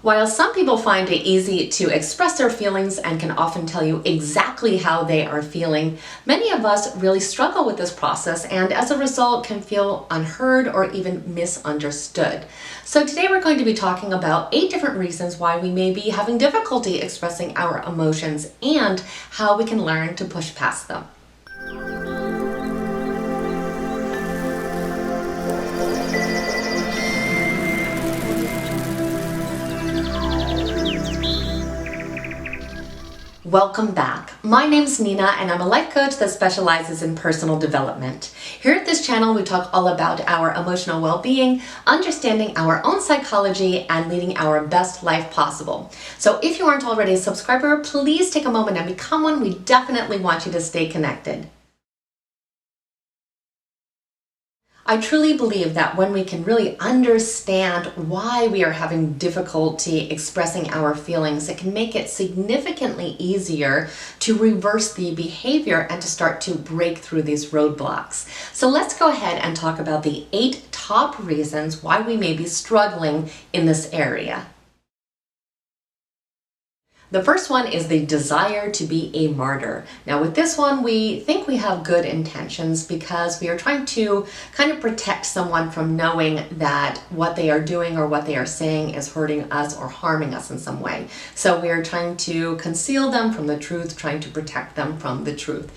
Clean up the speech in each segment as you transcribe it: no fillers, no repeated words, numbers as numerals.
While some people find it easy to express their feelings and can often tell you exactly how they are feeling, many of us really struggle with this process and as a result can feel unheard or even misunderstood. So today we're going to be talking about 8 different reasons why we may be having difficulty expressing our emotions and how we can learn to push past them. Welcome back. My name's Nina and I'm a life coach that specializes in personal development. Here at this channel we talk all about our emotional well-being, understanding our own psychology, and leading our best life possible. So if you aren't already a subscriber, please take a moment and become one. We definitely want you to stay connected. I truly believe that when we can really understand why we are having difficulty expressing our feelings, it can make it significantly easier to reverse the behavior and to start to break through these roadblocks. So let's go ahead and talk about the 8 top reasons why we may be struggling in this area. The first one is the desire to be a martyr. Now with this one, we think we have good intentions because we are trying to kind of protect someone from knowing that what they are doing or what they are saying is hurting us or harming us in some way. So we are trying to conceal them from the truth, trying to protect them from the truth.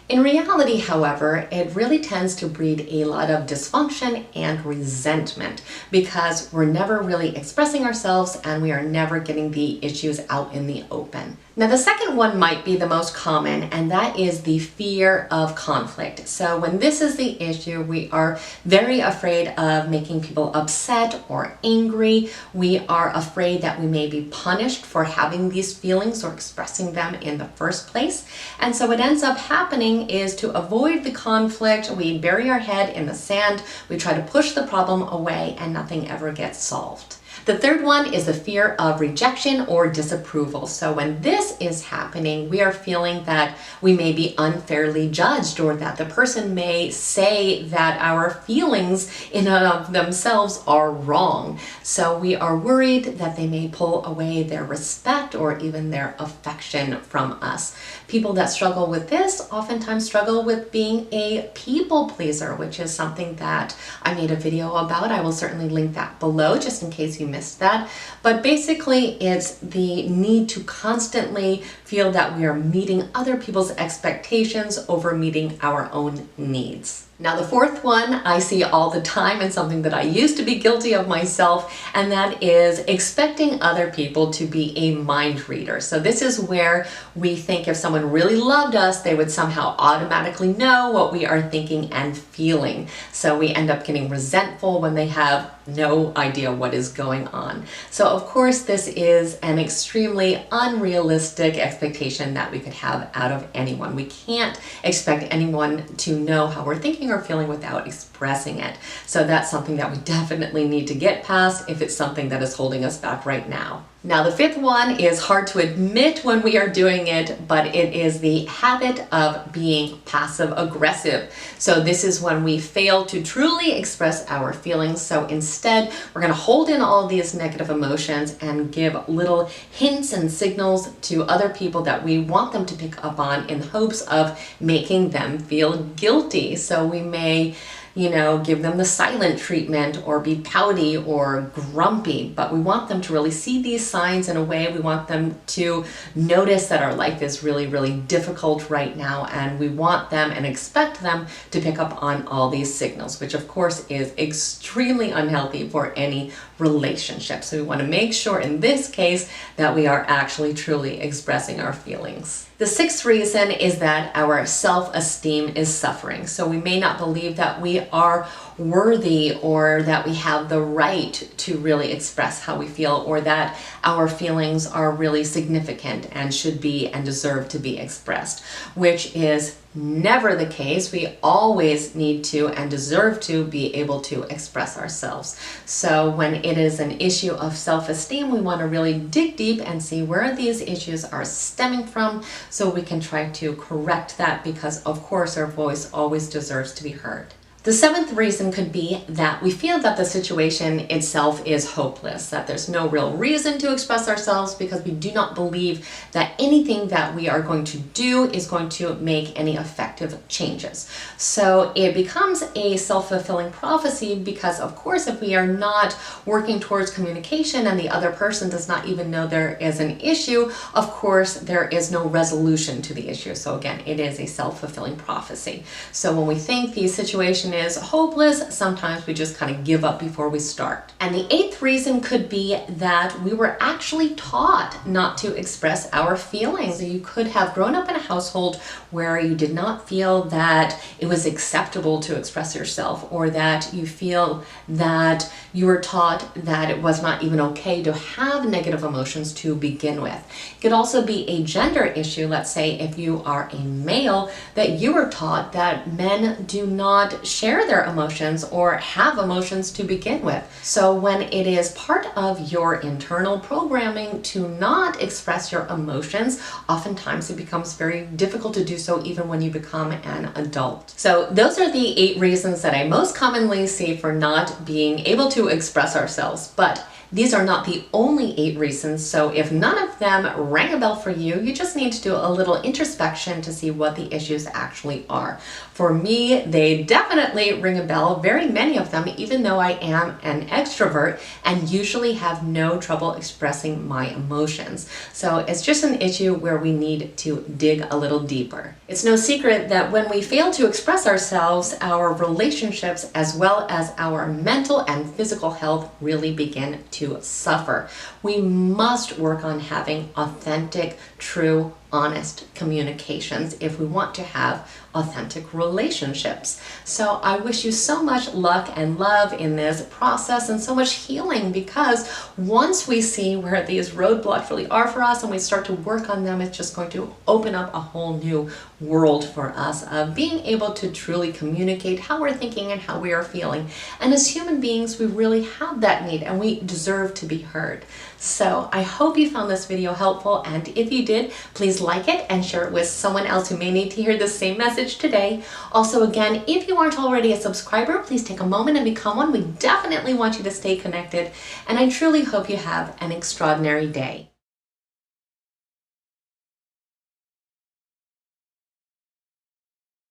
In reality, however, it really tends to breed a lot of dysfunction and resentment because we're never really expressing ourselves and we are never getting the issues out in the open. Now the second one might be the most common, and that is the fear of conflict. So when this is the issue, we are very afraid of making people upset or angry. We are afraid that we may be punished for having these feelings or expressing them in the first place. And so what ends up happening is to avoid the conflict, we bury our head in the sand, we try to push the problem away, and nothing ever gets solved. The third one is the fear of rejection or disapproval. So when this is happening, we are feeling that we may be unfairly judged or that the person may say that our feelings in and of themselves are wrong. So we are worried that they may pull away their respect or even their affection from us. People that struggle with this oftentimes struggle with being a people pleaser, which is something that I made a video about. I will certainly link that below just in case you missed that. But basically it's the need to constantly feel that we are meeting other people's expectations over meeting our own needs. Now the fourth one I see all the time and something that I used to be guilty of myself, and that is expecting other people to be a mind reader. So this is where we think if someone really loved us, they would somehow automatically know what we are thinking and feeling. So we end up getting resentful when they have no idea what is going on. So of course this is an extremely unrealistic expectation that we could have out of anyone. We can't expect anyone to know how we're thinking or feeling without expressing it. So that's something that we definitely need to get past if it's something that is holding us back right now. Now the fifth one is hard to admit when we are doing it, but it is the habit of being passive aggressive. So this is when we fail to truly express our feelings. So instead, we're going to hold in all these negative emotions and give little hints and signals to other people that we want them to pick up on in hopes of making them feel guilty. So we may give them the silent treatment or be pouty or grumpy, but we want them to really see these signs in a way. We want them to notice that our life is really, really difficult right now, and we want them and expect them to pick up on all these signals, which of course is extremely unhealthy for any relationship. So we want to make sure in this case that we are actually truly expressing our feelings. The sixth reason is that our self-esteem is suffering. So we may not believe that we are worthy or that we have the right to really express how we feel, or that our feelings are really significant and should be and deserve to be expressed, which is never the case. We always need to and deserve to be able to express ourselves. So when it is an issue of self-esteem, we want to really dig deep and see where these issues are stemming from so we can try to correct that, because of course our voice always deserves to be heard. The seventh reason could be that we feel that the situation itself is hopeless, that there's no real reason to express ourselves because we do not believe that anything that we are going to do is going to make any effective changes. So it becomes a self-fulfilling prophecy because, of course, if we are not working towards communication and the other person does not even know there is an issue, of course, there is no resolution to the issue. So again, it is a self-fulfilling prophecy. So when we think the situation is hopeless, sometimes we just kind of give up before we start. And the eighth reason could be that we were actually taught not to express our feelings. So you could have grown up in a household where you did not feel that it was acceptable to express yourself, or that you feel that you were taught that it was not even okay to have negative emotions to begin with. It could also be a gender issue. Let's say if you are a male, that you were taught that men do not share their emotions or have emotions to begin with. So when it is part of your internal programming to not express your emotions, oftentimes it becomes very difficult to do so even when you become an adult. So those are the 8 reasons that I most commonly see for not being able to express ourselves. But these are not the only 8 reasons, so if none of them rang a bell for you, you just need to do a little introspection to see what the issues actually are. For me, they definitely ring a bell, very many of them, even though I am an extrovert and usually have no trouble expressing my emotions. So it's just an issue where we need to dig a little deeper. It's no secret that when we fail to express ourselves, our relationships as well as our mental and physical health really begin to suffer. We must work on having authentic, true, honest communications if we want to have authentic relationships. So I wish you so much luck and love in this process and so much healing, because once we see where these roadblocks really are for us and we start to work on them, it's just going to open up a whole new world for us of being able to truly communicate how we're thinking and how we are feeling. And as human beings, we really have that need and we deserve to be heard. So I hope you found this video helpful, and if you did, please like it and share it with someone else who may need to hear the same message today. Also, again, if you aren't already a subscriber, please take a moment and become one. We definitely want you to stay connected, and I truly hope you have an extraordinary day.